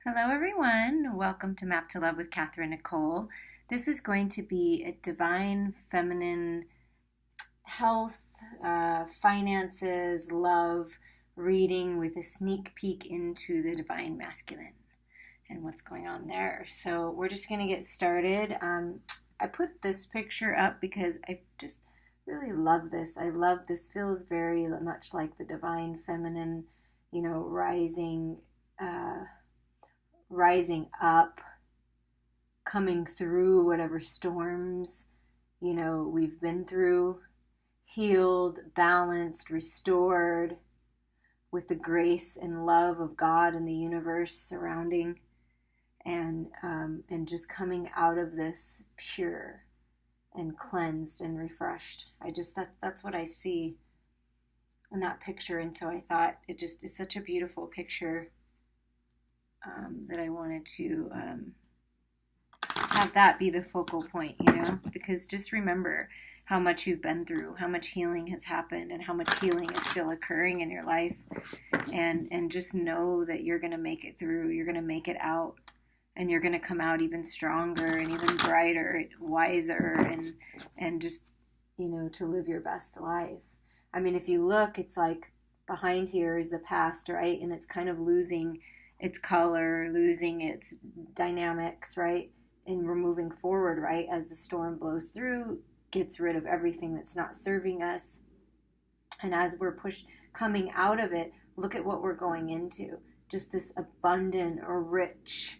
Hello, everyone. Welcome to Map to Love with Katherine Nichole. This is going to be a divine feminine health, finances, love reading with a sneak peek into the divine masculine and what's going on there. So we're just going to get started. I put this picture up because I just really love this. I love this. Feels very much like the divine feminine, rising up, coming through whatever storms, we've been through, healed, balanced, restored with the grace and love of God and the universe surrounding, and just coming out of this pure and cleansed and refreshed. That's what I see in that picture, and so I thought it just is such a beautiful picture that I wanted to have that be the focal point, because just remember how much you've been through, how much healing has happened, and how much healing is still occurring in your life, and just know that you're going to make it through, you're going to make it out, and you're going to come out even stronger and even brighter, wiser, and just, to live your best life. I mean, if you look, it's like behind here is the past, right? And it's kind of losing its color, losing its dynamics, right? And we're moving forward, right? As the storm blows through, gets rid of everything that's not serving us. And as we're coming out of it, look at what we're going into. Just this abundant or rich,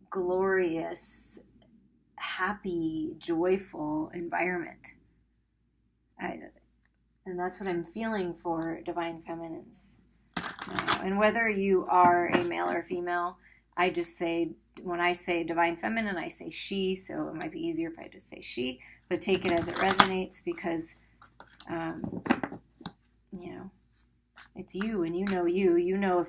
glorious, happy, joyful environment. And that's what I'm feeling for divine feminines. And whether you are a male or female, I just say, when I say divine feminine, I say she, so it might be easier if I just say she, but take it as it resonates, because, it's you, and you know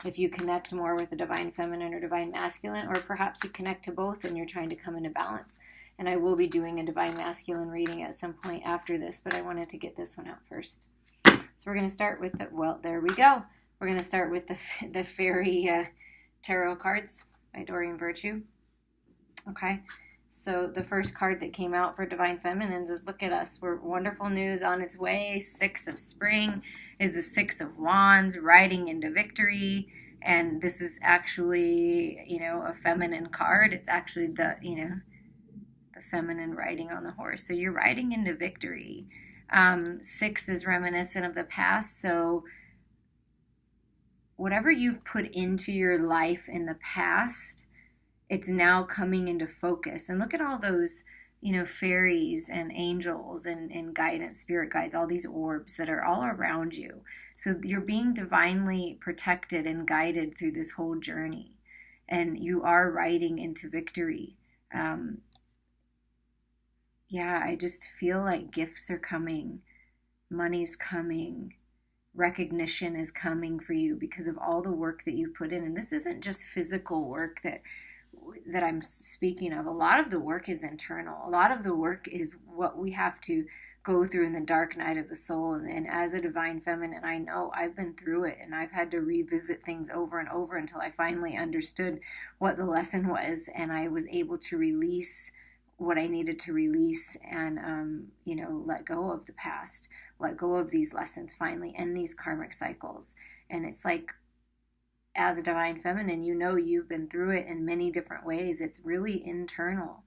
if you connect more with the divine feminine or divine masculine, or perhaps you connect to both and you're trying to come into balance. And I will be doing a divine masculine reading at some point after this, but I wanted to get this one out first. So we're going to start with there we go. We're going to start with the Faerie tarot cards by Doreen Virtue. Okay, so the first card that came out for Divine Feminines is, look at us. We're wonderful news on its way. Six of Spring is the Six of Wands, riding into victory. And this is actually, a feminine card. It's actually the feminine riding on the horse. So you're riding into victory. Six is reminiscent of the past, so whatever you've put into your life in the past, it's now coming into focus. And look at all those, fairies and angels and guidance, spirit guides, all these orbs that are all around you. So you're being divinely protected and guided through this whole journey. And you are riding into victory. I just feel like gifts are coming, money's coming, recognition is coming for you because of all the work that you put in. And this isn't just physical work that I'm speaking of. A lot of the work is internal. A lot of the work is what we have to go through in the dark night of the soul. And as a divine feminine, I know I've been through it, and I've had to revisit things over and over until I finally understood what the lesson was, and I was able to release what I needed to release, and let go of the past, let go of these lessons, finally end these karmic cycles. And it's like, as a divine feminine, you've been through it in many different ways. It's really internal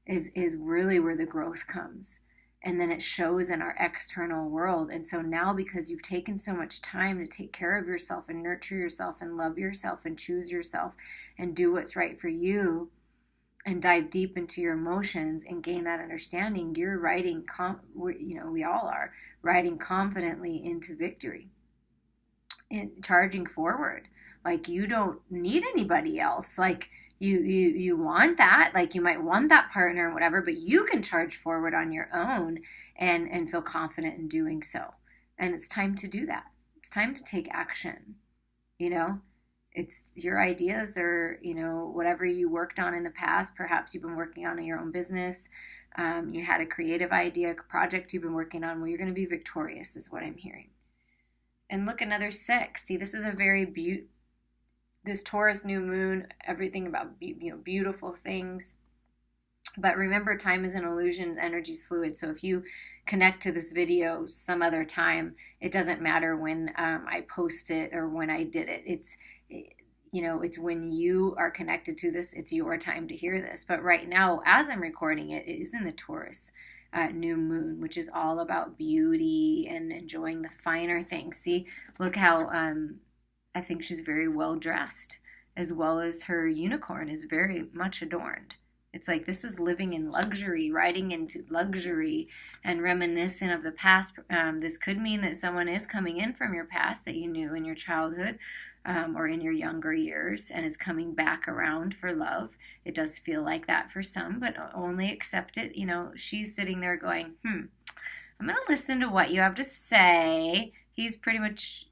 is really where the growth comes, and then it shows in our external world. And so now, because you've taken so much time to take care of yourself and nurture yourself and love yourself and choose yourself and do what's right for you, and dive deep into your emotions and gain that understanding, you're riding, we all are riding confidently into victory and charging forward. Like, you don't need anybody else. Like, you want that, like you might want that partner or whatever, but you can charge forward on your own and feel confident in doing so. And it's time to do that. It's time to take action, It's your ideas, or, whatever you worked on in the past. Perhaps you've been working on in your own business. You had a creative idea, a project you've been working on. Well, you're going to be victorious is what I'm hearing. And look, another 6. See, this is a very this Taurus new moon, everything about beautiful things. But remember, time is an illusion, energy is fluid. So if you connect to this video some other time, it doesn't matter when I post it or when I did it. It's when you are connected to this, it's your time to hear this. But right now, as I'm recording it, it is in the Taurus new moon, which is all about beauty and enjoying the finer things. See, look how I think she's very well dressed, as well as her unicorn is very much adorned. It's like this is living in luxury, riding into luxury and reminiscent of the past. This could mean that someone is coming in from your past that you knew in your childhood or in your younger years and is coming back around for love. It does feel like that for some, but only accept it. She's sitting there going, I'm going to listen to what you have to say. He's pretty much,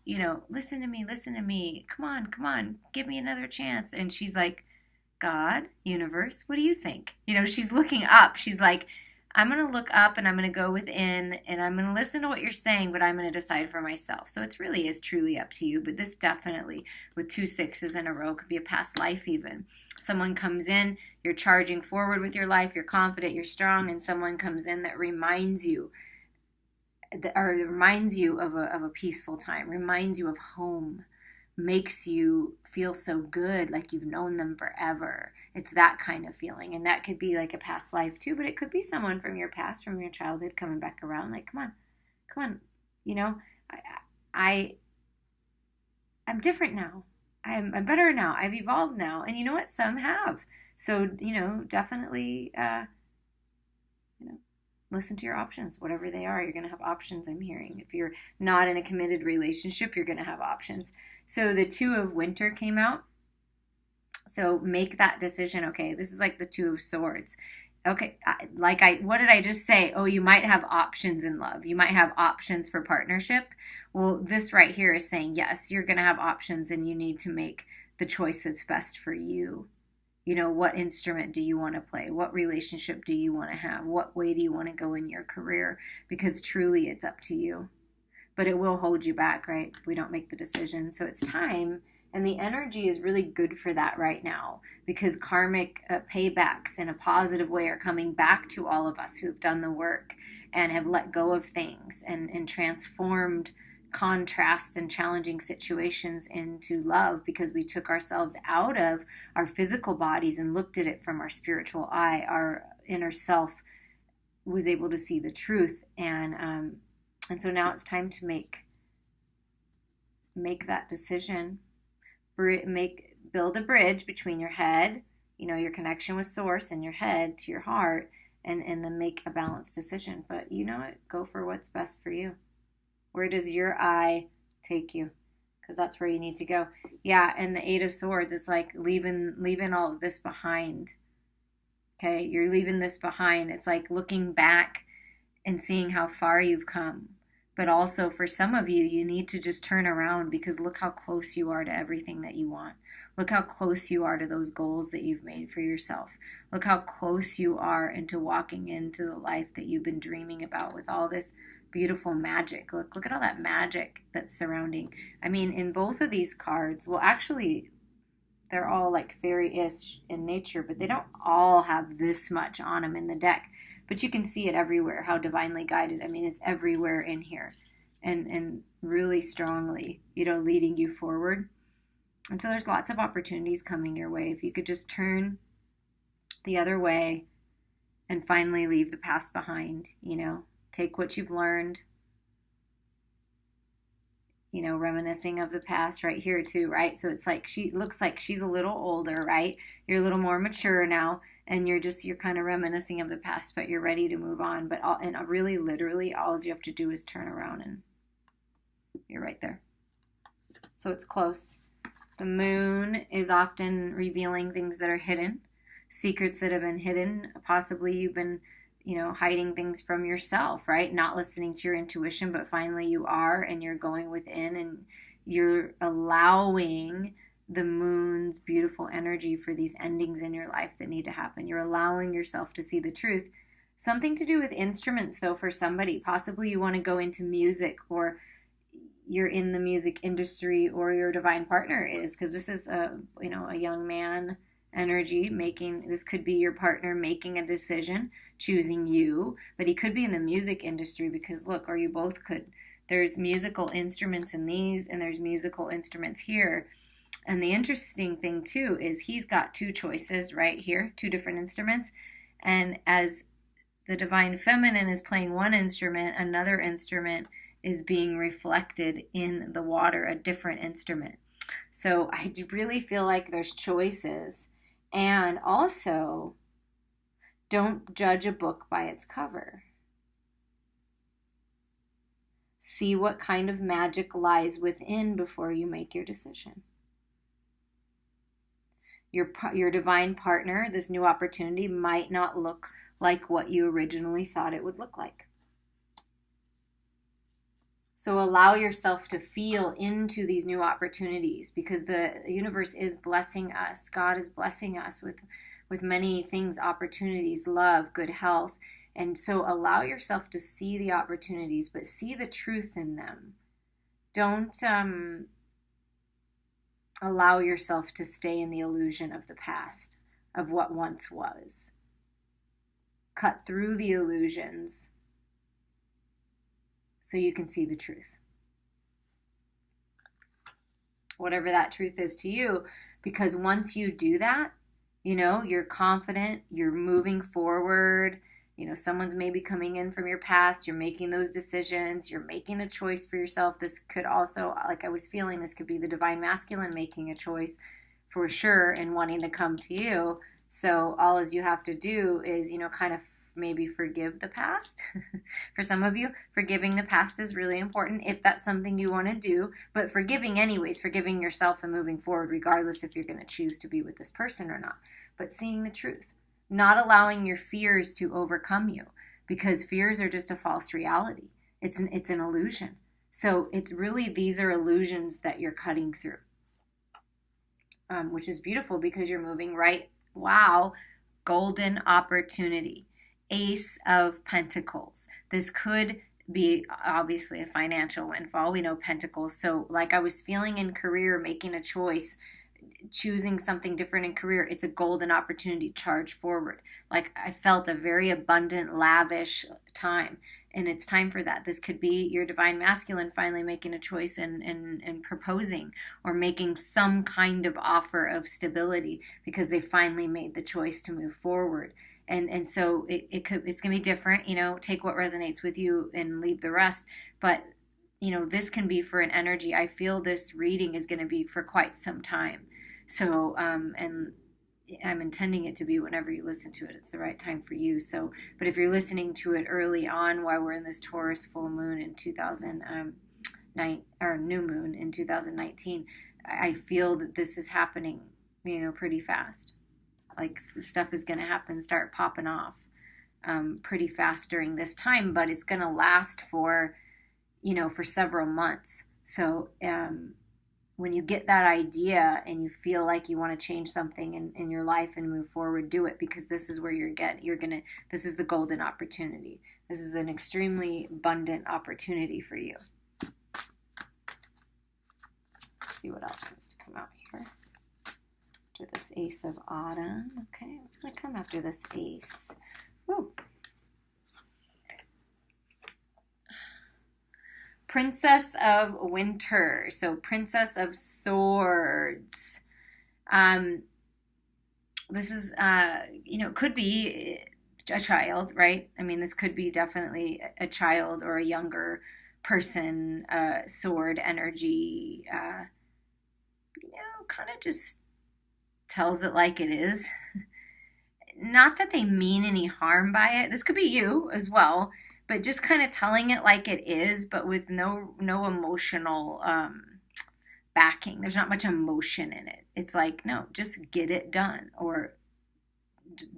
listen to me. Come on, give me another chance. And she's like, God, universe, what do you think? She's looking up. She's like, I'm going to look up and I'm going to go within and I'm going to listen to what you're saying, but I'm going to decide for myself. So it really is truly up to you. But this definitely, with 2 6s in a row, could be a past life even. Someone comes in, you're charging forward with your life, you're confident, you're strong, and someone comes in that reminds you of a peaceful time, reminds you of home, makes you feel so good, like you've known them forever. It's that kind of feeling. And that could be like a past life too, but it could be someone from your past, from your childhood coming back around, like, come on. I'm different now. I'm better now. I've evolved now. And you know what? Some have. So, definitely, listen to your options, whatever they are. You're going to have options, I'm hearing. If you're not in a committed relationship, you're going to have options. So the 2 of Winter came out. So make that decision. Okay, this is like the 2 of Swords. Okay, what did I just say? Oh, you might have options in love. You might have options for partnership. Well, this right here is saying, yes, you're going to have options and you need to make the choice that's best for you. What instrument do you want to play? What relationship do you want to have? What way do you want to go in your career? Because truly it's up to you. But it will hold you back, right? If we don't make the decision. So it's time. And the energy is really good for that right now. Because karmic paybacks in a positive way are coming back to all of us who have done the work and have let go of things and transformed contrast and challenging situations into love, because we took ourselves out of our physical bodies and looked at it from our spiritual eye. Our inner self was able to see the truth, and so now it's time to make that decision. Build a bridge between your head, your connection with source, and your head to your heart, and then make a balanced decision. But go for what's best for you. Where does your eye take you? Because that's where you need to go. Yeah, and the 8 of Swords, it's like leaving all of this behind. Okay, you're leaving this behind. It's like looking back and seeing how far you've come. But also for some of you, you need to just turn around, because look how close you are to everything that you want. Look how close you are to those goals that you've made for yourself. Look how close you are into walking into the life that you've been dreaming about with all this beautiful magic. Look at all that magic that's surrounding. I mean, in both of these cards, well, actually, they're all like fairy-ish in nature, but they don't all have this much on them in the deck. But you can see it everywhere, how divinely guided. I mean, it's everywhere in here, and really strongly, leading you forward. And so there's lots of opportunities coming your way. If you could just turn the other way and finally leave the past behind, take what you've learned, reminiscing of the past right here too, right? So it's like she looks like she's a little older, right? You're a little more mature now, and you're kind of reminiscing of the past, but you're ready to move on. But really, literally, all you have to do is turn around and you're right there. So it's close. The moon is often revealing things that are hidden, secrets that have been hidden. Possibly you've been hiding things from yourself, right? Not listening to your intuition, but finally you are, and you're going within and you're allowing the moon's beautiful energy for these endings in your life that need to happen. You're allowing yourself to see the truth. Something to do with instruments, though, for somebody. Possibly you want to go into music, or, you're in the music industry or your divine partner is, because this is a young man energy making. This could be your partner making a decision, choosing you, but he could be in the music industry, because look, or you both could. There's musical instruments in these, and there's musical instruments here. And the interesting thing too is he's got two choices right here, two different instruments. And as the divine feminine is playing one instrument, another instrument is being reflected in the water, a different instrument. So I do really feel like there's choices. And also, don't judge a book by its cover. See what kind of magic lies within before you make your decision. Your divine partner, this new opportunity, might not look like what you originally thought it would look like. So allow yourself to feel into these new opportunities, because the universe is blessing us. God is blessing us with many things, opportunities, love, good health. And so allow yourself to see the opportunities, but see the truth in them. Don't allow yourself to stay in the illusion of the past, of what once was. Cut through the illusions so you can see the truth. Whatever that truth is to you, because once you do that, you're confident, you're moving forward. Someone's maybe coming in from your past, you're making those decisions, you're making a choice for yourself. This could also, like I was feeling, this could be the divine masculine making a choice for sure and wanting to come to you. So all as you have to do is, kind of maybe forgive the past. For some of you, forgiving the past is really important if that's something you want to do, but forgiving anyways, forgiving yourself and moving forward regardless if you're going to choose to be with this person or not. But seeing the truth. Not allowing your fears to overcome you, because fears are just a false reality. It's an illusion. So it's really, these are illusions that you're cutting through, which is beautiful because you're moving right. Wow. Golden opportunity. Ace of Pentacles. This could be obviously a financial windfall. We know Pentacles. So like I was feeling in career, making a choice, choosing something different in career, it's a golden opportunity to charge forward. Like I felt a very abundant, lavish time, and it's time for that. This could be your divine masculine finally making a choice and proposing, or making some kind of offer of stability because they finally made the choice to move forward. And so it's going to be different, take what resonates with you and leave the rest. But this can be for an energy. I feel this reading is going to be for quite some time. So, and I'm intending it to be whenever you listen to it, it's the right time for you. So, but if you're listening to it early on while we're in this Taurus full moon in 2009, or new moon in 2019, I feel that this is happening, pretty fast. Like stuff is going to happen, start popping off pretty fast during this time, but it's going to last for several months. So when you get that idea and you feel like you want to change something in your life and move forward, do it, because this is where this is the golden opportunity. This is an extremely abundant opportunity for you. Let's see what else needs to come out here. After this Ace of Autumn. Okay, what's going to come after this Ace? Woo. Princess of Winter. So Princess of Swords. This is, could be a child, right? I mean, this could be definitely a child or a younger person, sword energy, kind of just tells it like it is. Not that they mean any harm by it. This could be you as well, but just kind of telling it like it is, but with no emotional backing. There's not much emotion in it. It's like, no, just get it done, or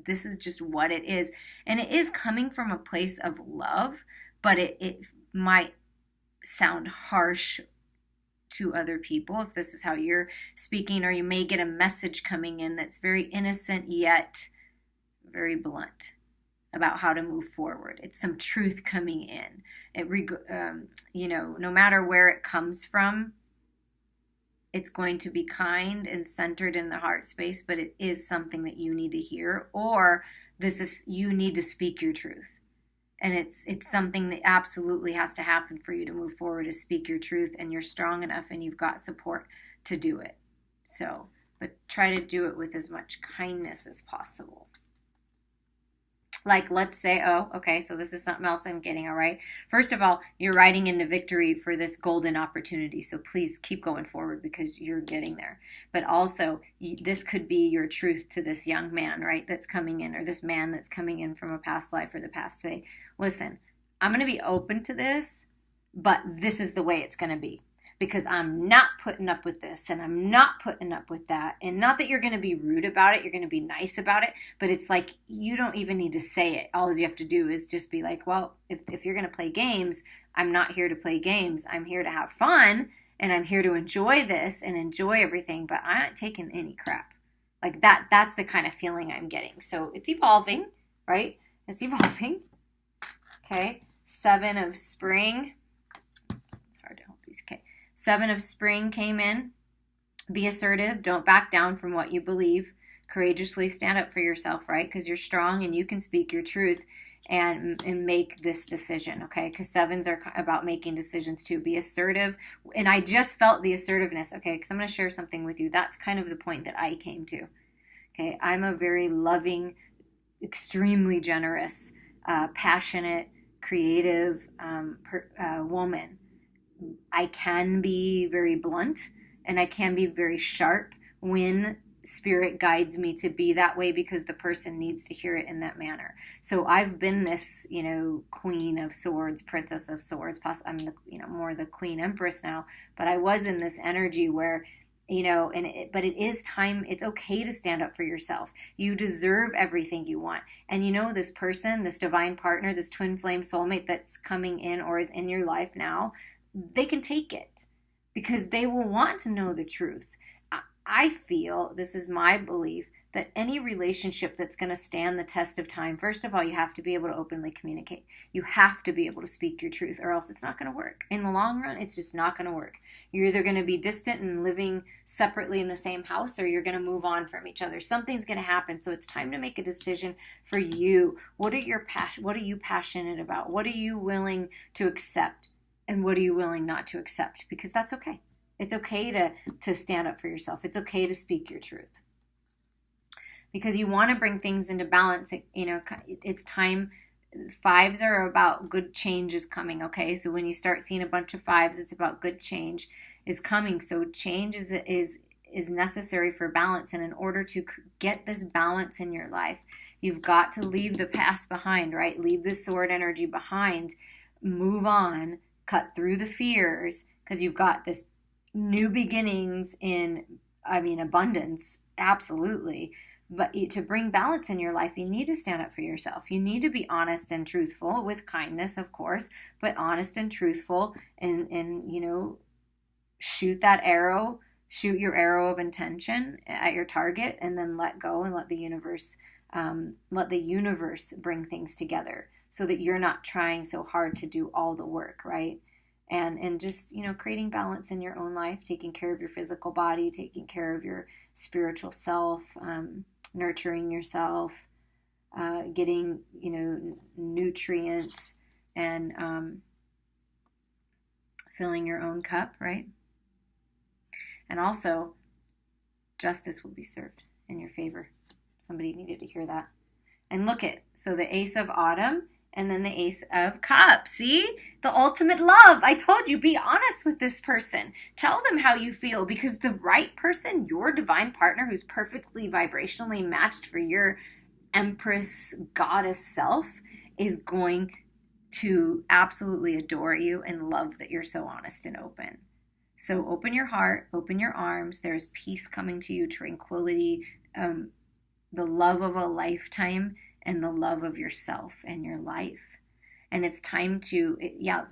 this is just what it is. And it is coming from a place of love, but it might sound harsh to other people if this is how you're speaking, or you may get a message coming in that's very innocent yet very blunt. about how to move forward. It's some truth coming in. No matter where it comes from, it's going to be kind and centered in the heart space, but it is something that you need to hear, or you need to speak your truth. And it's something that absolutely has to happen for you to move forward, is speak your truth, and you're strong enough and you've got support to do it. So, but try to do it with as much kindness as possible. Like, let's say, oh, okay, so this is something else I'm getting, all right? First of all, you're riding into victory for this golden opportunity, so please keep going forward because you're getting there. But also, this could be your truth to this young man, right, that's coming in, or this man that's coming in from a past life or the past. Say, listen, I'm going to be open to this, but this is the way it's going to be. Because I'm not putting up with this and I'm not putting up with that. And not that you're going to be rude about it. You're going to be nice about it. But it's like, you don't even need to say it. All you have to do is just be like, well, if you're going to play games, I'm not here to play games. I'm here to have fun. And I'm here to enjoy this and enjoy everything. But I ain't taking any crap. Like that's the kind of feeling I'm getting. So it's evolving, right? It's evolving. Okay. 7 of spring. It's hard to hold these. Okay. 7 of spring came in. Be assertive. Don't back down from what you believe. Courageously stand up for yourself, right? Because you're strong and you can speak your truth and make this decision, okay? Because 7s are about making decisions too. Be assertive. And I just felt the assertiveness, okay? Because I'm going to share something with you. That's kind of the point that I came to, okay? I'm a very loving, extremely generous, passionate, creative woman. I can be very blunt and I can be very sharp when spirit guides me to be that way, because the person needs to hear it in that manner. So I've been this, Queen of Swords, Princess of Swords. I'm more the Queen Empress now, but I was in this energy where, but it is time. It's okay to stand up for yourself. You deserve everything you want. And this person, this divine partner, this twin flame soulmate that's coming in or is in your life now, they can take it because they will want to know the truth. I feel, this is my belief, that any relationship that's going to stand the test of time, first of all, you have to be able to openly communicate. You have to be able to speak your truth, or else it's not going to work. In the long run, it's just not going to work. You're either going to be distant and living separately in the same house, or you're going to move on from each other. Something's going to happen. So it's time to make a decision for you. What are you passionate about? What are you willing to accept? And what are you willing not to accept? Because that's okay. It's okay to stand up for yourself. It's okay to speak your truth. Because you want to bring things into balance. It's time. 5s are about good change is coming, okay? So when you start seeing a bunch of 5s, it's about good change is coming. So change is necessary for balance. And in order to get this balance in your life, you've got to leave the past behind, right? Leave the sword energy behind. Move on. Cut through the fears, because you've got this new beginnings in, abundance, absolutely. But to bring balance in your life, you need to stand up for yourself. You need to be honest and truthful, with kindness, of course, but honest and truthful, and shoot your arrow of intention at your target, and then let go and let the universe bring things together, so that you're not trying so hard to do all the work, right? And just, creating balance in your own life, taking care of your physical body, taking care of your spiritual self, nurturing yourself, getting, nutrients, and filling your own cup, right? And also, justice will be served in your favor. Somebody needed to hear that. And so the Ace of Autumn, and then the Ace of Cups. See? The ultimate love. I told you, be honest with this person. Tell them how you feel, because the right person, your divine partner who's perfectly vibrationally matched for your Empress goddess self, is going to absolutely adore you and love that you're so honest and open. So open your heart, open your arms. There's peace coming to you, tranquility, the love of a lifetime, and the love of yourself and your life. And it's time to,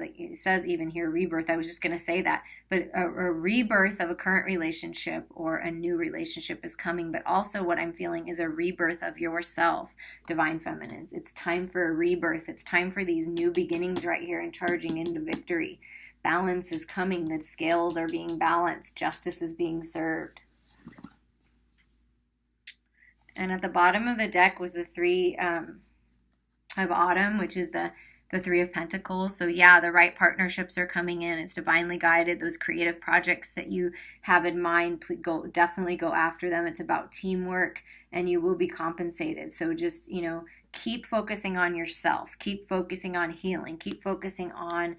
like it says even here, rebirth. I was just going to say that. But a rebirth of a current relationship or a new relationship is coming. But also what I'm feeling is a rebirth of yourself, Divine Feminines. It's time for a rebirth. It's time for these new beginnings right here and charging into victory. Balance is coming. The scales are being balanced. Justice is being served. And at the bottom of the deck was the Three of Autumn, which is the Three of Pentacles. So yeah, the right partnerships are coming in. It's divinely guided. Those creative projects that you have in mind, definitely go after them. It's about teamwork, and you will be compensated. So just, keep focusing on yourself. Keep focusing on healing. Keep focusing on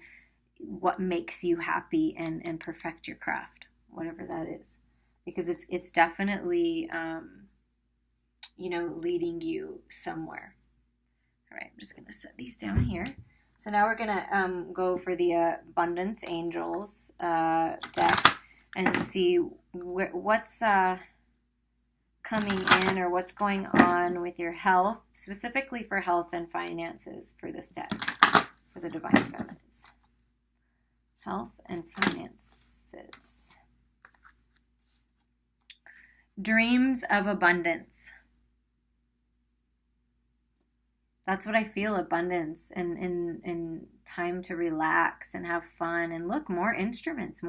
what makes you happy, and perfect your craft, whatever that is. Because it's definitely, leading you somewhere. All right, I'm just going to set these down here. So now we're going to go for the Abundance Angels deck and see what's coming in, or what's going on with your health, specifically for health and finances for this deck, for the Divine Feminines. Health and finances. Dreams of abundance. That's what I feel, abundance, and time to relax and have fun, and look, more instruments,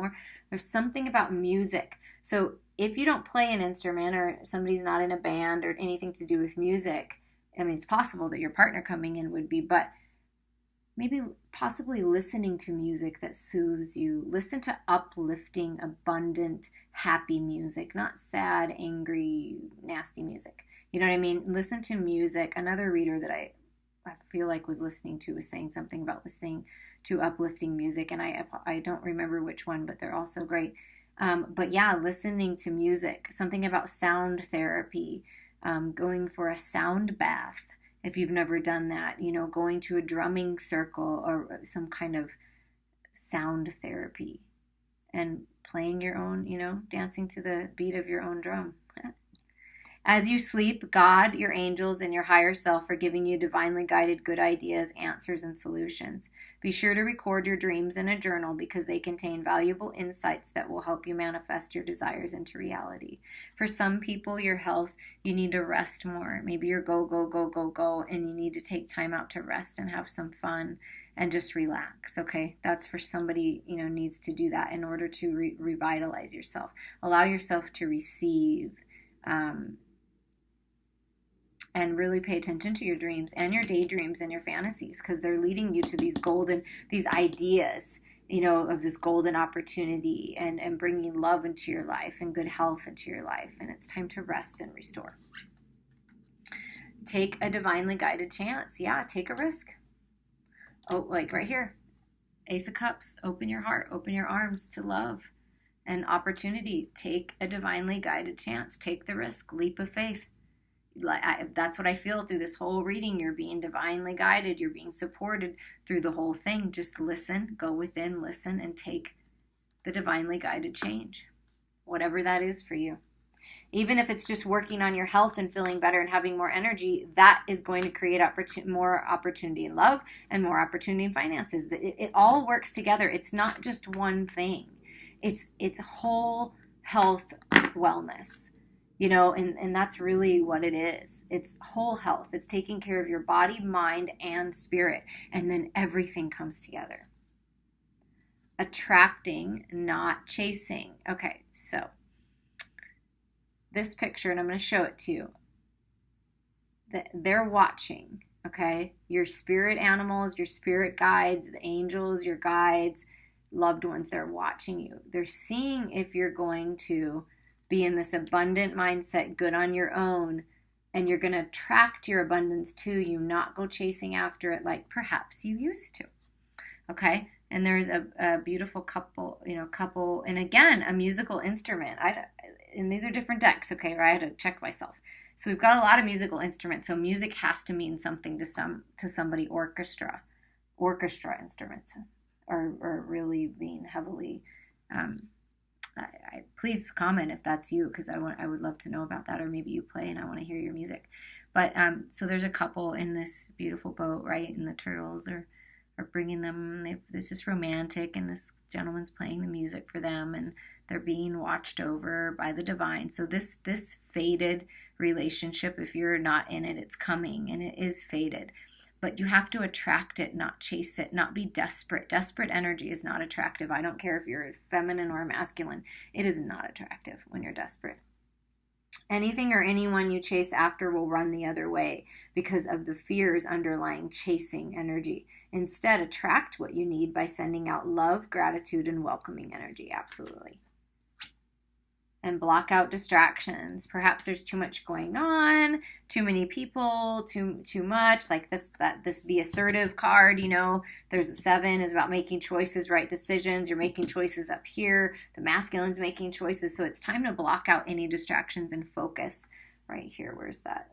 there's something about music. So if you don't play an instrument, or somebody's not in a band or anything to do with music, I mean, it's possible that your partner coming in would be, but maybe possibly listening to music that soothes you. Listen to uplifting, abundant, happy music, not sad, angry, nasty music. You know what I mean? Listen to music. Another reader that I feel like was listening to was saying something about listening to uplifting music, and I don't remember which one, but they're also great. But yeah, listening to music, something about sound therapy, going for a sound bath if you've never done that, going to a drumming circle or some kind of sound therapy, and playing your own, dancing to the beat of your own drum. As you sleep, God, your angels, and your higher self are giving you divinely guided good ideas, answers, and solutions. Be sure to record your dreams in a journal, because they contain valuable insights that will help you manifest your desires into reality. For some people, your health, you need to rest more. Maybe you're go, and you need to take time out to rest and have some fun and just relax, okay? That's for somebody, needs to do that in order to revitalize yourself. Allow yourself to receive, and really pay attention to your dreams and your daydreams and your fantasies, because they're leading you to these ideas, of this golden opportunity, and bringing love into your life and good health into your life. And it's time to rest and restore. Take a divinely guided chance. Yeah, take a risk. Oh, like right here. Ace of Cups. Open your heart. Open your arms to love and opportunity. Take a divinely guided chance. Take the risk. Leap of faith. That's what I feel through this whole reading. You're being divinely guided. You're being supported through the whole thing. Just listen, go within, listen, and take the divinely guided change, whatever that is for you. Even if it's just working on your health and feeling better and having more energy, that is going to create more opportunity in love and more opportunity in finances. It all works together. It's not just one thing. It's whole health wellness. And that's really what it is. It's whole health. It's taking care of your body, mind, and spirit. And then everything comes together. Attracting, not chasing. Okay, so this picture, and I'm going to show it to you. They're watching, okay? Your spirit animals, your spirit guides, the angels, your guides, loved ones, they're watching you. They're seeing if you're going to be in this abundant mindset, good on your own, and you're going to attract your abundance to you, not go chasing after it like perhaps you used to. Okay? And there's a beautiful couple, and again, a musical instrument. And these are different decks, okay? Or I had to check myself. So we've got a lot of musical instruments. So music has to mean something to somebody. Orchestra instruments are really being heavily. Please comment if that's you, because I would love to know about that, or maybe you play and I want to hear your music. But so there's a couple in this beautiful boat, right? And the turtles are or bringing them, it's just romantic, and this gentleman's playing the music for them, and they're being watched over by the divine. So this fated relationship, if you're not in it, it's coming, and it is fated. But you have to attract it, not chase it, not be desperate. Desperate energy is not attractive. I don't care if you're feminine or masculine. It is not attractive when you're desperate. Anything or anyone you chase after will run the other way because of the fears underlying chasing energy. Instead, attract what you need by sending out love, gratitude, and welcoming energy. Absolutely. And block out distractions. Perhaps there's too much going on, too many people, too much. Like this be assertive card, there's a 7 is about making choices, right decisions. You're making choices up here. The masculine's making choices. So it's time to block out any distractions and focus right here. Where's that?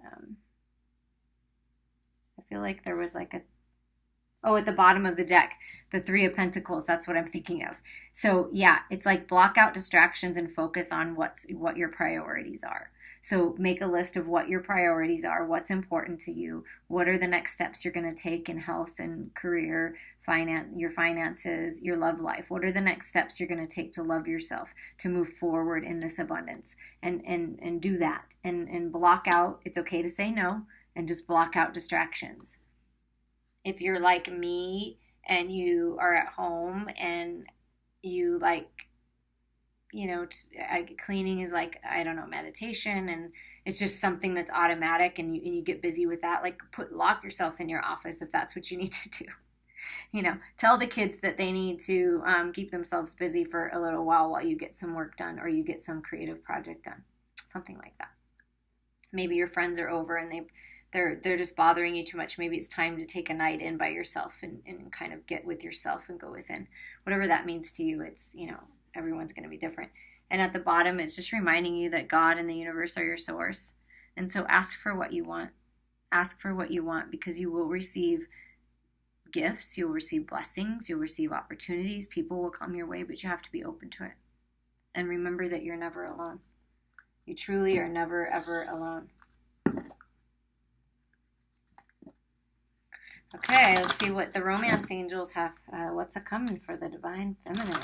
I feel like there was like at the bottom of the deck, the 3 of Pentacles. That's what I'm thinking of. So yeah, it's like block out distractions and focus on what your priorities are. So make a list of what your priorities are, what's important to you, what are the next steps you're going to take in health and career, your finances, your love life. What are the next steps you're going to take to love yourself, to move forward in this abundance, and do that, and block out. It's okay to say no, and just block out distractions. If you're like me and you are at home and you cleaning is like, I don't know, meditation, and it's just something that's automatic, and you get busy with that. Like lock yourself in your office if that's what you need to do. Tell the kids that they need to keep themselves busy for a little while you get some work done or you get some creative project done. Something like that. Maybe your friends are over and they're just bothering you too much. Maybe it's time to take a night in by yourself and kind of get with yourself and go within. Whatever that means to you, it's, everyone's going to be different. And at the bottom, it's just reminding you that God and the universe are your source. And so ask for what you want. Ask for what you want, because you will receive gifts, you'll receive blessings, you'll receive opportunities. People will come your way, but you have to be open to it. And remember that you're never alone. You truly are never, ever alone. Okay, let's see what the romance angels have. What's coming for the divine feminine?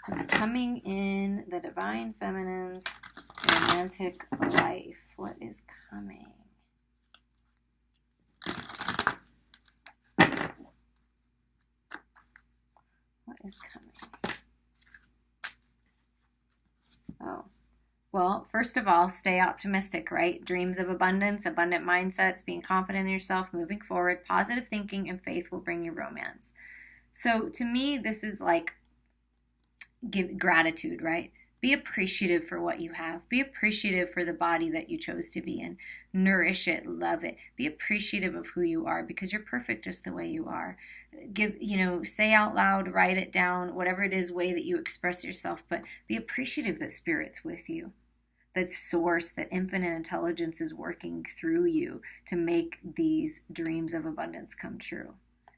What's coming in the divine feminine's romantic life? What is coming? What is coming? Oh. Well, first of all, stay optimistic, right? Dreams of abundance, abundant mindsets, being confident in yourself, moving forward, positive thinking, and faith will bring you romance. So to me, this is like give gratitude, right? Be appreciative for what you have. Be appreciative for the body that you chose to be in. Nourish it, love it. Be appreciative of who you are, because you're perfect just the way you are. Say out loud, write it down, whatever it is, way that you express yourself, but be appreciative that Spirit's with you. That source, that infinite intelligence is working through you to make these dreams of abundance come true.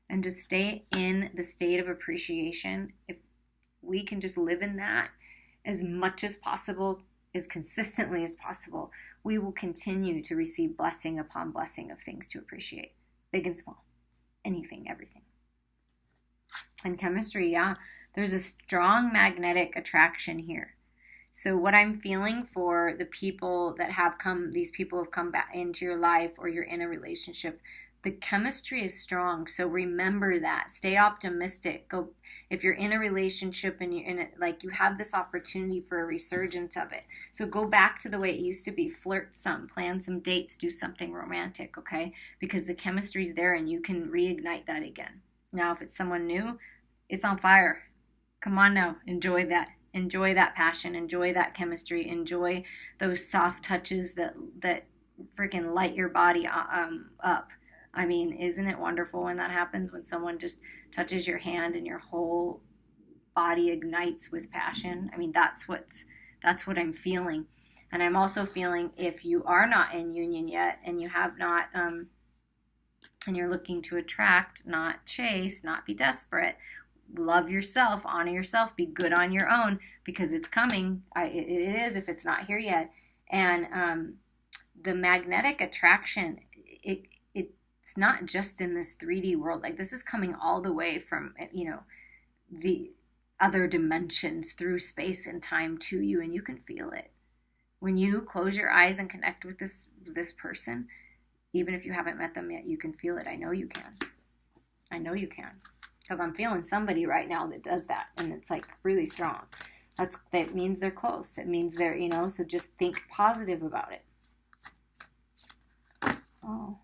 And just stay in the state of appreciation. If we can just live in that as much as possible, as consistently as possible, we will continue to receive blessing upon blessing of things to appreciate, big and small, anything, everything. And chemistry, yeah, there's a strong magnetic attraction here. So what I'm feeling for the people that have come, these people have come back into your life, or you're in a relationship, the chemistry is strong. So remember that. Stay optimistic. Go. If you're in a relationship and you're in it, like you have this opportunity for a resurgence of it. So go back to the way it used to be. Flirt some, plan some dates, do something romantic, okay? Because the chemistry's there and you can reignite that again. Now, if it's someone new, it's on fire. Come on now, enjoy that. Enjoy that passion, enjoy that chemistry, enjoy those soft touches that freaking light your body up. I mean, isn't it wonderful when that happens, when someone just touches your hand and your whole body ignites with passion? I mean, that's what I'm feeling. And I'm also feeling, if you are not in union yet and you have not, and you're looking to attract, not chase, not be desperate, love yourself, honor yourself, be good on your own, because it's coming. It is, if it's not here yet. And the magnetic attraction, it's not just in this 3D world. Like, this is coming all the way from, the other dimensions through space and time to you, and you can feel it. When you close your eyes and connect with this person, even if you haven't met them yet, you can feel it. I know you can. I know you can. Because I'm feeling somebody right now that does that, and it's like really strong. That means they're close. It means they're, so just think positive about it. Oh,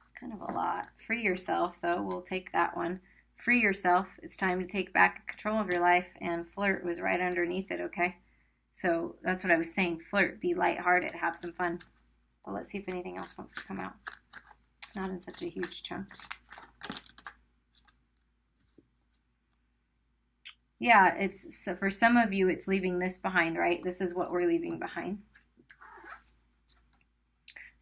it's kind of a lot. Free yourself, though. We'll take that one. Free yourself. It's time to take back control of your life, and flirt was right underneath it, okay? So that's what I was saying. Flirt, be lighthearted, have some fun. Well, let's see if anything else wants to come out. Not in such a huge chunk. Yeah, so for some of you, it's leaving this behind, right? This is what we're leaving behind.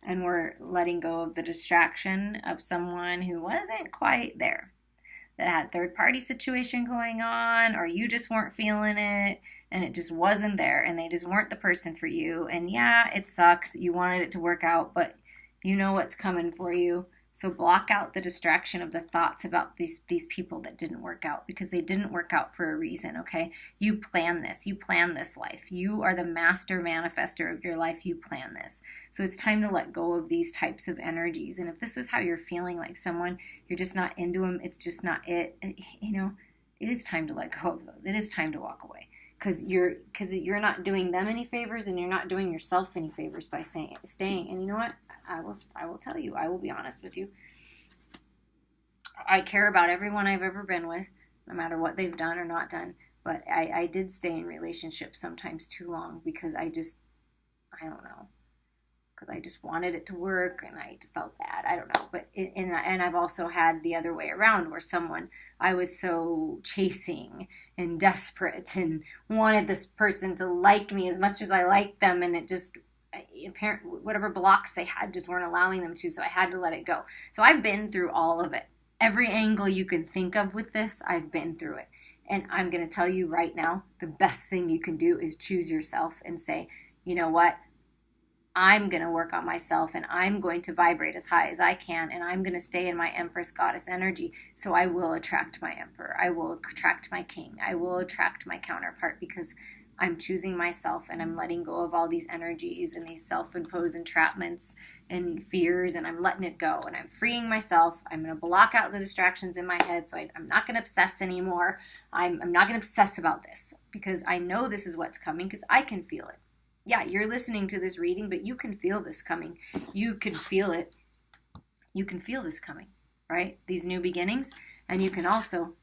And we're letting go of the distraction of someone who wasn't quite there, that had third-party situation going on, or you just weren't feeling it, and it just wasn't there, and they just weren't the person for you. And yeah, it sucks. You wanted it to work out, but you know what's coming for you. So block out the distraction of the thoughts about these people that didn't work out, because they didn't work out for a reason, okay? You plan this. You plan this life. You are the master manifester of your life. You plan this. So it's time to let go of these types of energies. And if this is how you're feeling, like someone, you're just not into them, it's just not it, it is time to let go of those. It is time to walk away. Because you're not doing them any favors, and you're not doing yourself any favors by staying. And you know what? I will tell you. I will be honest with you. I care about everyone I've ever been with, no matter what they've done or not done. But I did stay in relationships sometimes too long because I don't know. Because I just wanted it to work, and I felt bad. I don't know. But and I've also had the other way around, where I was so chasing and desperate and wanted this person to like me as much as I liked them, and it just, whatever blocks they had just weren't allowing them to, so I had to let it go. So I've been through all of it. Every angle you can think of with this, I've been through it. And I'm going to tell you right now, the best thing you can do is choose yourself and say, you know what? I'm going to work on myself, and I'm going to vibrate as high as I can, and I'm going to stay in my Empress Goddess energy, so I will attract my Emperor. I will attract my King. I will attract my counterpart, because I'm choosing myself, and I'm letting go of all these energies and these self-imposed entrapments and fears, and I'm letting it go, and I'm freeing myself. I'm going to block out the distractions in my head, so I'm not going to obsess anymore. I'm not going to obsess about this, because I know this is what's coming, because I can feel it. Yeah, you're listening to this reading, but you can feel this coming. You can feel it. You can feel this coming, right? These new beginnings. And you can also,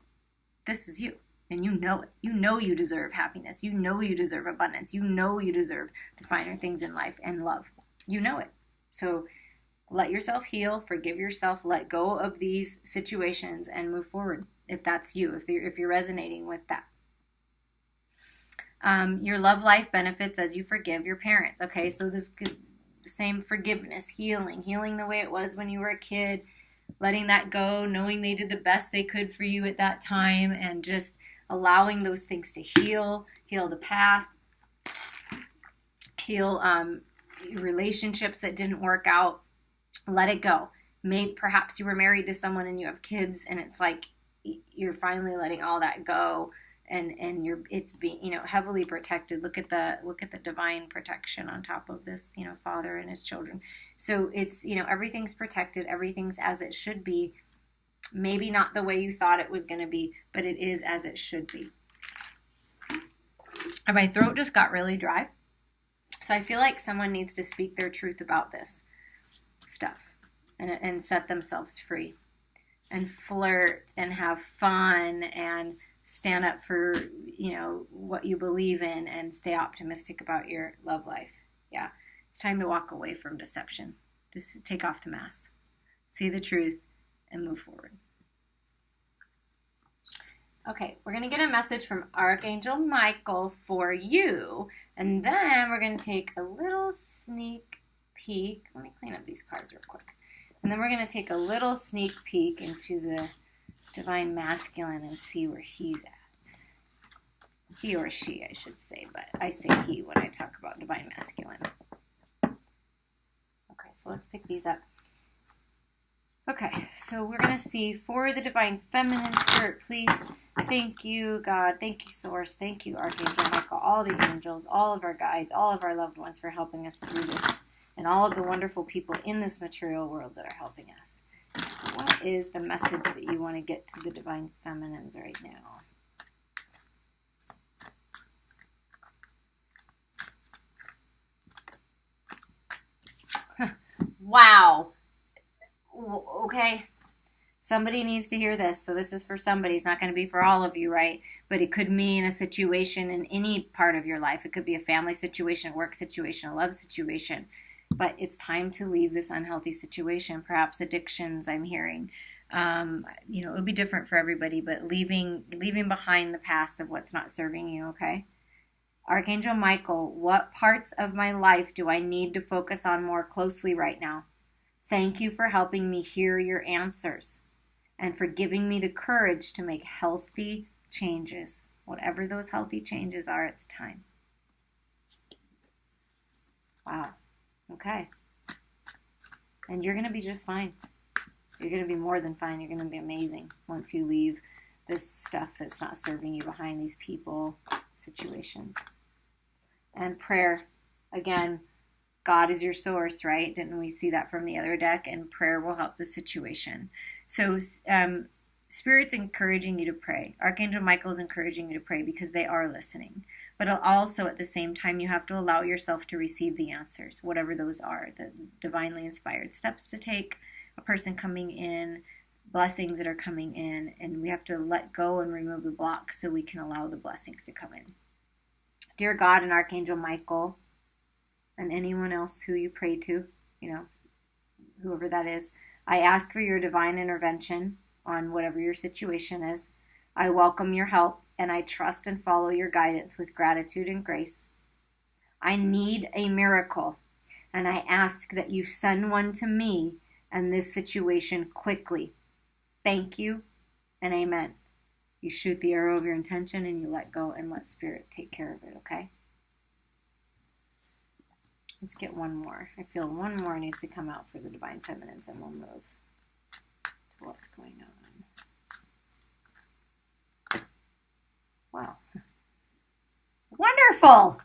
this is you. And you know it. You know you deserve happiness. You know you deserve abundance. You know you deserve the finer things in life and love. You know it. So let yourself heal. Forgive yourself. Let go of these situations and move forward. If that's you. If you're resonating with that. Your love life benefits as you forgive your parents. Okay, so the same forgiveness, healing the way it was when you were a kid, letting that go, knowing they did the best they could for you at that time, and just allowing those things to heal the past, heal relationships that didn't work out. Let it go. Maybe perhaps you were married to someone and you have kids, and it's like you're finally letting all that go. And it's being, heavily protected. Look at the divine protection on top of this, father and his children. So it's, everything's protected. Everything's as it should be. Maybe not the way you thought it was going to be, but it is as it should be. And my throat just got really dry. So I feel like someone needs to speak their truth about this stuff and set themselves free and flirt and have fun and stand up for, what you believe in, and stay optimistic about your love life. Yeah. It's time to walk away from deception. Just take off the mask. See the truth and move forward. Okay, we're going to get a message from Archangel Michael for you. And then we're going to take a little sneak peek. Let me clean up these cards real quick. And then we're going to take a little sneak peek into the Divine Masculine and see where he's at. He or she, I should say, but I say he when I talk about Divine Masculine. Okay, so let's pick these up. Okay, so we're going to see for the Divine Feminine Spirit, please. Thank you, God. Thank you, Source. Thank you, Archangel Michael, all the angels, all of our guides, all of our loved ones for helping us through this, and all of the wonderful people in this material world that are helping us. What is the message that you want to get to the Divine Feminines right now? Wow. Okay. Somebody needs to hear this. So this is for somebody. It's not going to be for all of you, right? But it could mean a situation in any part of your life. It could be a family situation, a work situation, a love situation. But it's time to leave this unhealthy situation. Perhaps addictions, I'm hearing. It would be different for everybody, but leaving behind the past of what's not serving you, okay? Archangel Michael, what parts of my life do I need to focus on more closely right now? Thank you for helping me hear your answers and for giving me the courage to make healthy changes. Whatever those healthy changes are, it's time. Wow. Okay. And you're going to be just fine. You're going to be more than fine. You're going to be amazing once you leave this stuff that's not serving you behind, these people, situations. And prayer. Again, God is your source, right? Didn't we see that from the other deck? And prayer will help the situation. So Spirit's encouraging you to pray. Archangel Michael is encouraging you to pray because they are listening. But also at the same time, you have to allow yourself to receive the answers, whatever those are, the divinely inspired steps to take, a person coming in, blessings that are coming in, and we have to let go and remove the blocks so we can allow the blessings to come in. Dear God and Archangel Michael, and anyone else who you pray to, whoever that is, I ask for your divine intervention on whatever your situation is. I welcome your help, and I trust and follow your guidance with gratitude and grace. I need a miracle, and I ask that you send one to me and this situation quickly. Thank you, and amen. You shoot the arrow of your intention, and you let go and let Spirit take care of it, okay? Let's get one more. I feel one more needs to come out for the Divine Feminines, and we'll move to what's going on. Wow. Wonderful!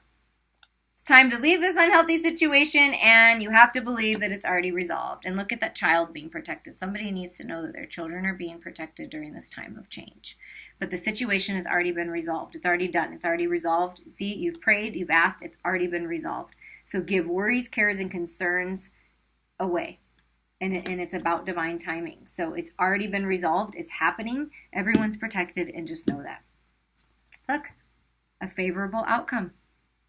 It's time to leave this unhealthy situation, and you have to believe that it's already resolved. And look at that child being protected. Somebody needs to know that their children are being protected during this time of change. But the situation has already been resolved. It's already done. It's already resolved. See, you've prayed, you've asked, it's already been resolved. So give worries, cares, and concerns away. And it's about divine timing. So it's already been resolved. It's happening. Everyone's protected, and just know that. Look, a favorable outcome.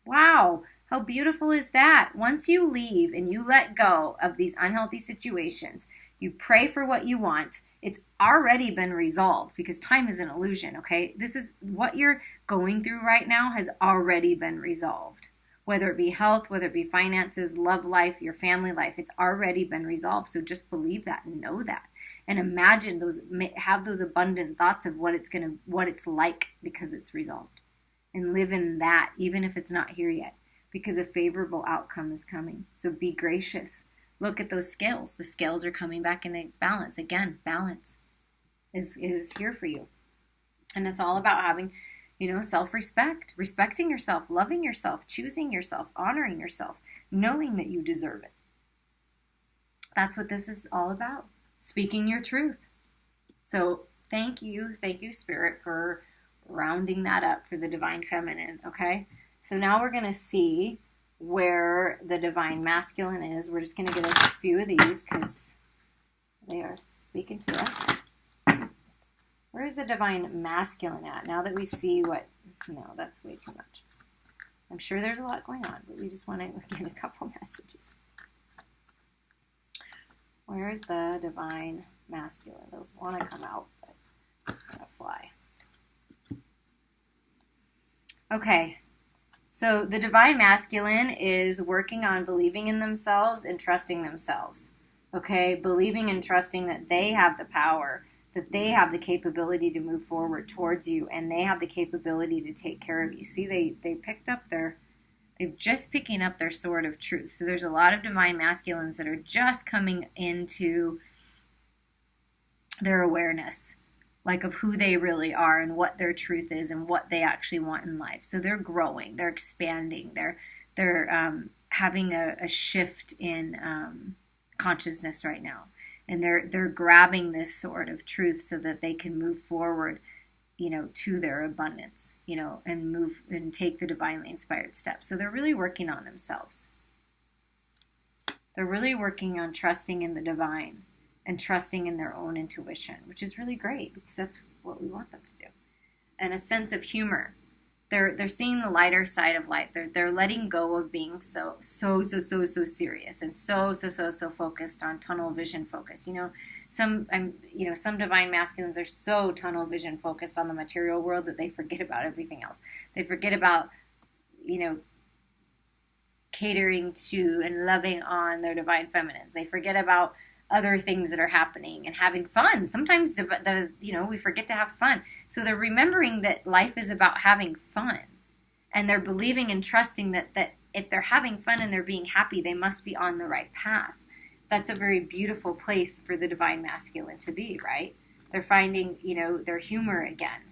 Wow, how beautiful is that? Once you leave and you let go of these unhealthy situations, you pray for what you want, it's already been resolved because time is an illusion, okay? This is what you're going through right now has already been resolved. Whether it be health, whether it be finances, love life, your family life, it's already been resolved. So just believe that and know that. And imagine have those abundant thoughts of what it's like because it's resolved. And live in that, even if it's not here yet, because a favorable outcome is coming. So be gracious. Look at those scales. The scales are coming back into balance. Again, balance is here for you. And it's all about having, self-respect, respecting yourself, loving yourself, choosing yourself, honoring yourself, knowing that you deserve it. That's what this is all about. Speaking your truth. So thank you, Spirit, for rounding that up for the Divine Feminine, okay? So now we're going to see where the Divine Masculine is. We're just going to get a few of these because they are speaking to us. Where is the Divine Masculine at? Now that we see no, that's way too much. I'm sure there's a lot going on, but we just want to get a couple messages. Where is the Divine Masculine? Those want to come out, but it's going to fly. Okay, so the Divine Masculine is working on believing in themselves and trusting themselves. Okay, believing and trusting that they have the power, that they have the capability to move forward towards you, and they have the capability to take care of you. See, they're just picking up their sword of truth. So there's a lot of Divine Masculines that are just coming into their awareness, like of who they really are and what their truth is and what they actually want in life. So they're growing, they're expanding, they're having a shift in consciousness right now, and they're grabbing this sort of truth so that they can move forward, to their abundance, and move and take the divinely inspired steps. So they're really working on themselves. They're really working on trusting in the divine and trusting in their own intuition, which is really great because that's what we want them to do. And a sense of humor. They're seeing the lighter side of life. They're letting go of being so serious and so focused on tunnel vision focus. Some divine masculines are so tunnel vision focused on the material world that they forget about everything else. They forget about catering to and loving on their divine feminines. They forget about other things that are happening and having fun. Sometimes we forget to have fun. So they're remembering that life is about having fun, and they're believing and trusting that if they're having fun and they're being happy, they must be on the right path. That's a very beautiful place for the divine masculine to be, right? They're finding, their humor again.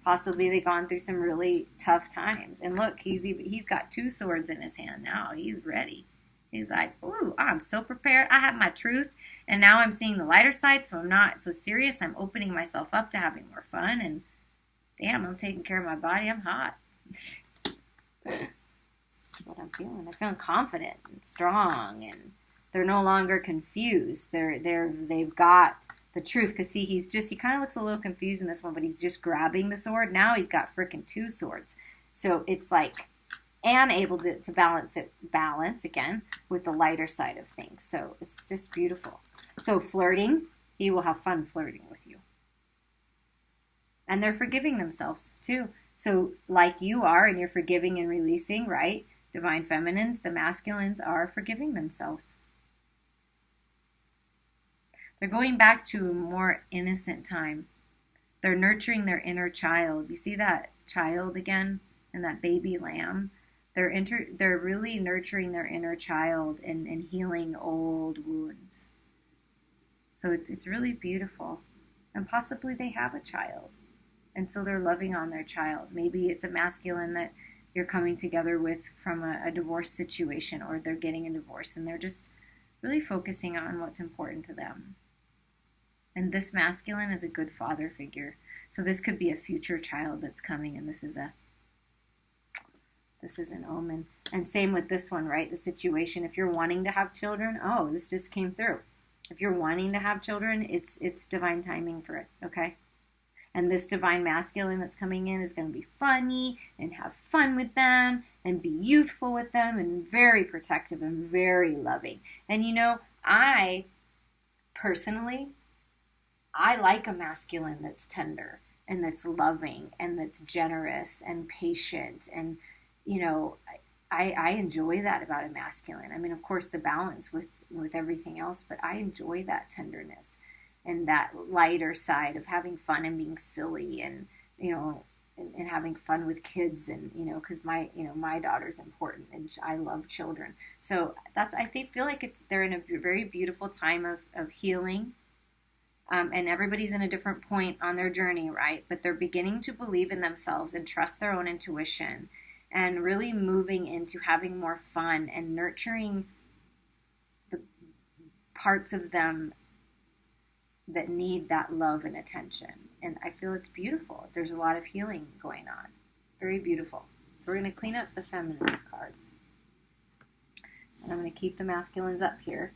Possibly they've gone through some really tough times. And look, he's got 2 swords in his hand now. He's ready. He's like, ooh, I'm so prepared. I have my truth. And now I'm seeing the lighter side, so I'm not so serious. I'm opening myself up to having more fun. And damn, I'm taking care of my body. I'm hot. That's what I'm feeling. They're feeling confident and strong. And they're no longer confused. They've got the truth. Because see, he kind of looks a little confused in this one, but he's just grabbing the sword. Now he's got freaking 2 swords. So it's like, and able to balance again with the lighter side of things. So it's just beautiful. So flirting, he will have fun flirting with you. And they're forgiving themselves too. So like you are, and you're forgiving and releasing, right? Divine feminines, the masculines are forgiving themselves. They're going back to a more innocent time. They're nurturing their inner child. You see that child again and that baby lamb? They're really nurturing their inner child and healing old wounds. So it's really beautiful. And possibly they have a child. And so they're loving on their child. Maybe it's a masculine that you're coming together with from a divorce situation, or they're getting a divorce and they're just really focusing on what's important to them. And this masculine is a good father figure. So this could be a future child that's coming, and this is an omen. And same with this one, right? The situation. If you're wanting to have children, oh, this just came through. If you're wanting to have children, it's divine timing for it, okay? And this divine masculine that's coming in is going to be funny and have fun with them and be youthful with them and very protective and very loving. And I personally, I like a masculine that's tender and that's loving and that's generous and patient. And, I enjoy that about a masculine. I mean, of course, the balance with everything else, but I enjoy that tenderness and that lighter side of having fun and being silly and, and having fun with kids and, because my daughter's important and I love children. So I feel like they're in a very beautiful time of healing. And everybody's in a different point on their journey, right? But they're beginning to believe in themselves and trust their own intuition and really moving into having more fun and nurturing the parts of them that need that love and attention. And I feel it's beautiful. There's a lot of healing going on. Very beautiful. So we're going to clean up the feminines cards. And I'm going to keep the masculines up here.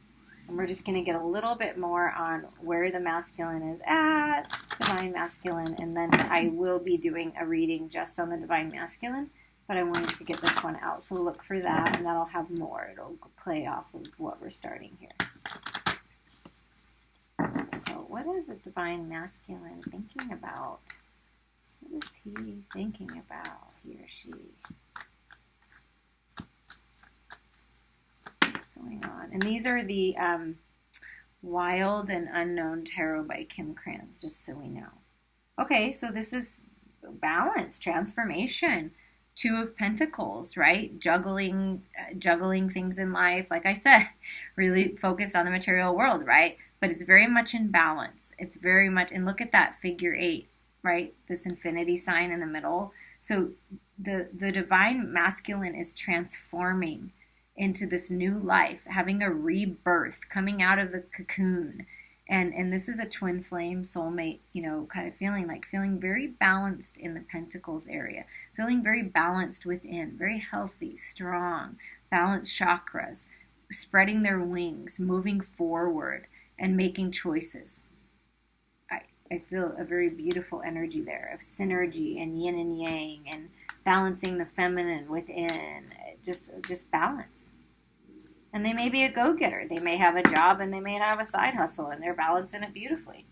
And we're just going to get a little bit more on where the masculine is at, divine masculine. And then I will be doing a reading just on the divine masculine. But I wanted to get this one out. So look for that, and that'll have more. It'll play off of what we're starting here. So what is the divine masculine thinking about? What is he thinking about, he or she? What's going on? And these are the Wild and Unknown Tarot by Kim Krans, just so we know. Okay, so this is balance, transformation, Two of Pentacles, right? Juggling things in life. Like I said, really focused on the material world, right? But it's very much in balance. It's very much, and look at that figure 8, right? This infinity sign in the middle. So the divine masculine is transforming into this new life, having a rebirth, coming out of the cocoon. And this is a twin flame soulmate, kind of feeling very balanced in the Pentacles area, feeling very balanced within, very healthy, strong, balanced chakras, spreading their wings, moving forward, and making choices. I feel a very beautiful energy there of synergy and yin and yang and balancing the feminine within, just balance. And they may be a go-getter. They may have a job and they may have a side hustle, and they're balancing it beautifully.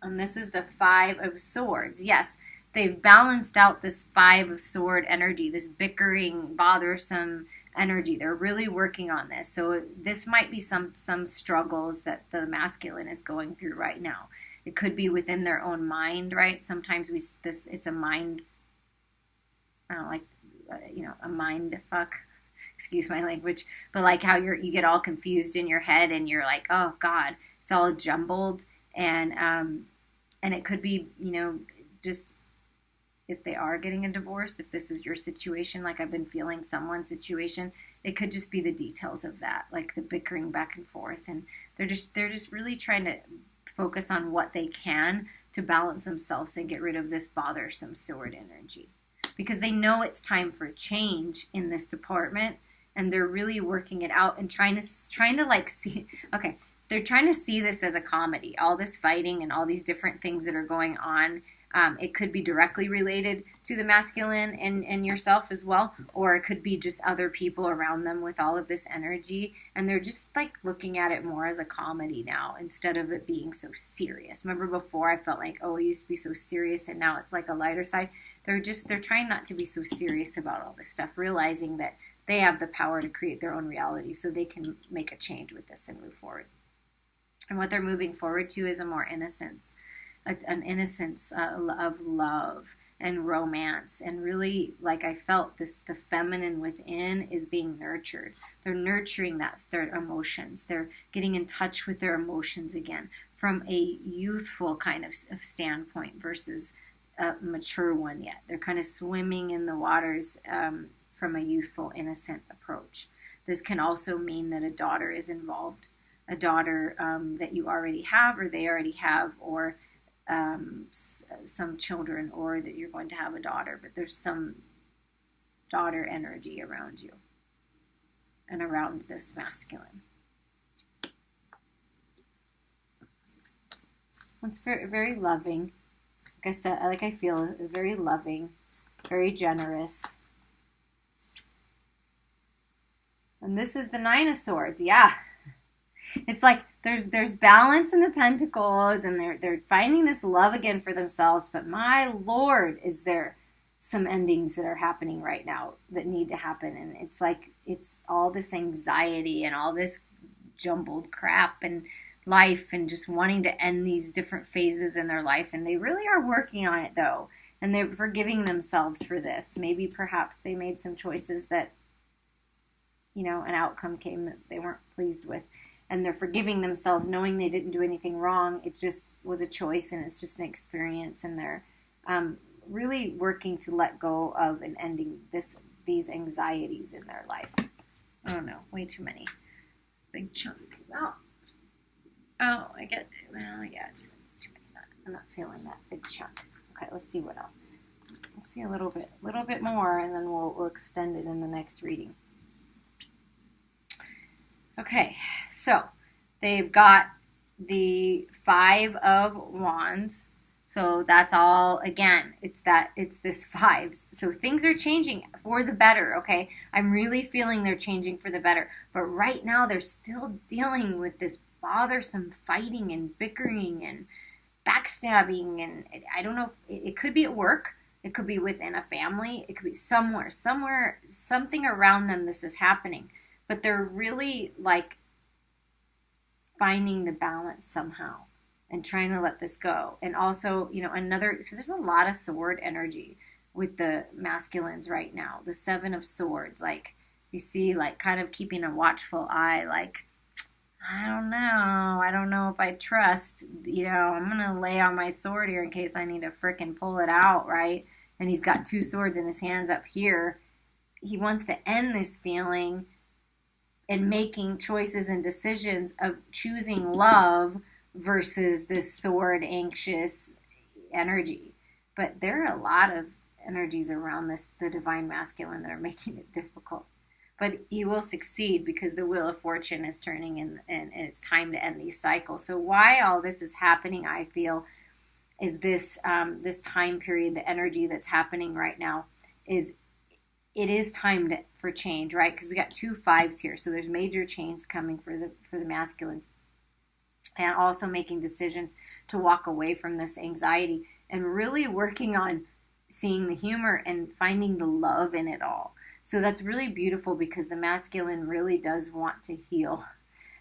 And this is the 5 of Swords. Yes, they've balanced out this 5 of Sword energy, this bickering, bothersome energy. They're really working on this. So this might be some struggles that the masculine is going through right now. It could be within their own mind, right? Sometimes it's a mind, I don't know, a mind fuck. Excuse my language, but like how you get all confused in your head and you're like, oh God, it's all jumbled. And it could be, just if they are getting a divorce, if this is your situation, like I've been feeling someone's situation, it could just be the details of that, like the bickering back and forth. And they're just really trying to focus on what they can to balance themselves and get rid of this bothersome sword energy. Because they know it's time for change in this department, and they're really working it out and trying to like see, okay, they're trying to see this as a comedy, all this fighting and all these different things that are going on. It could be directly related to the masculine and yourself as well, or it could be just other people around them with all of this energy, and they're just like looking at it more as a comedy now instead of it being so serious. Remember before I felt like, oh, it used to be so serious, and now it's like a lighter side. They're trying not to be so serious about all this stuff, realizing that they have the power to create their own reality so they can make a change with this and move forward. And what they're moving forward to is a more innocence, an innocence of love and romance. And really, like I felt the feminine within is being nurtured. They're nurturing their emotions. They're getting in touch with their emotions again from a youthful kind of standpoint versus a mature one yet. They're kind of swimming in the waters from a youthful, innocent approach. This can also mean that a daughter is involved, a daughter that you already have or they already have, or some children, or that you're going to have a daughter, but there's some daughter energy around you and around this masculine. It's very, very loving. Like I said, I feel very loving, very generous. And this is the 9 of Swords. Yeah. It's like there's balance in the Pentacles, and they're finding this love again for themselves. But my Lord, is there some endings that are happening right now that need to happen. And it's like it's all this anxiety and all this jumbled crap and life and just wanting to end these different phases in their life. And they really are working on it, though. And they're forgiving themselves for this. Maybe perhaps they made some choices that, an outcome came that they weren't pleased with. And they're forgiving themselves, knowing they didn't do anything wrong. It just was a choice, and it's just an experience. And they're really working to let go of and ending these anxieties in their life. I don't know, way too many. Big chunk. I get it. Well, yeah, it's really not. I'm not feeling that big chunk. Okay, let's see what else. Let's see a little bit more, and then we'll extend it in the next reading. Okay, so they've got the 5 of Wands. So that's all, again, it's this 5s. So things are changing for the better, okay? I'm really feeling they're changing for the better. But right now they're still dealing with this bothersome fighting and bickering and backstabbing. And I don't know, it could be at work. It could be within a family. It could be somewhere, something around them this is happening. But they're really like finding the balance somehow and trying to let this go. And also, because there's a lot of sword energy. with the masculines right now. The Seven of Swords, like you see, like kind of keeping a watchful eye, like, I don't know. I don't know if I trust, I'm going to lay on my sword here in case I need to frickin' pull it out, right? And he's got two swords in his hands up here. He wants to end this feeling and making choices and decisions of choosing love versus this sword anxious energy. But there are a lot of energies around the divine masculine, that are making it difficult. But he will succeed because the wheel of fortune is turning, and it's time to end these cycles. So why all this is happening, I feel, is this time period, the energy that's happening right now, is it is time for change, right? Because we got 2 5s here, so there's major change coming for the masculines, and also making decisions to walk away from this anxiety and really working on seeing the humor and finding the love in it all. So that's really beautiful, because the masculine really does want to heal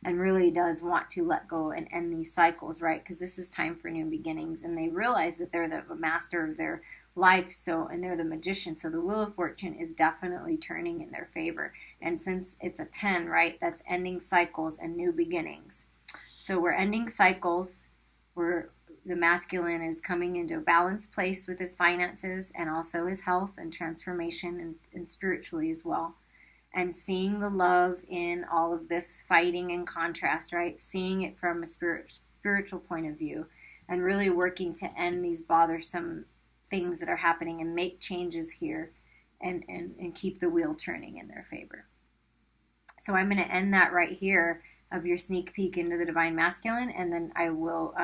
and really does want to let go and end these cycles, right? Because this is time for new beginnings, and they realize that they're the master of their life, and they're the magician. So the wheel of fortune is definitely turning in their favor. And since it's a 10, right, that's ending cycles and new beginnings. So we're ending cycles. The masculine is coming into a balanced place with his finances and also his health and transformation, and spiritually as well. And seeing the love in all of this fighting and contrast, right? Seeing it from a spiritual point of view, and really working to end these bothersome things that are happening and make changes here, and keep the wheel turning in their favor. So I'm going to end that right here of your sneak peek into the divine masculine, and then I will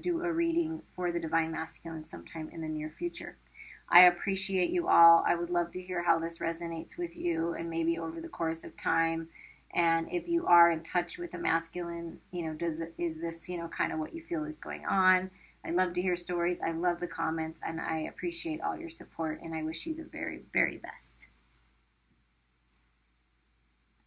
do a reading for the divine masculine sometime in the near future. I appreciate you all. I would love to hear how this resonates with you, and maybe over the course of time. And if you are in touch with the masculine, is this, kind of what you feel is going on? I love to hear stories. I love the comments, and I appreciate all your support, and I wish you the very, very best.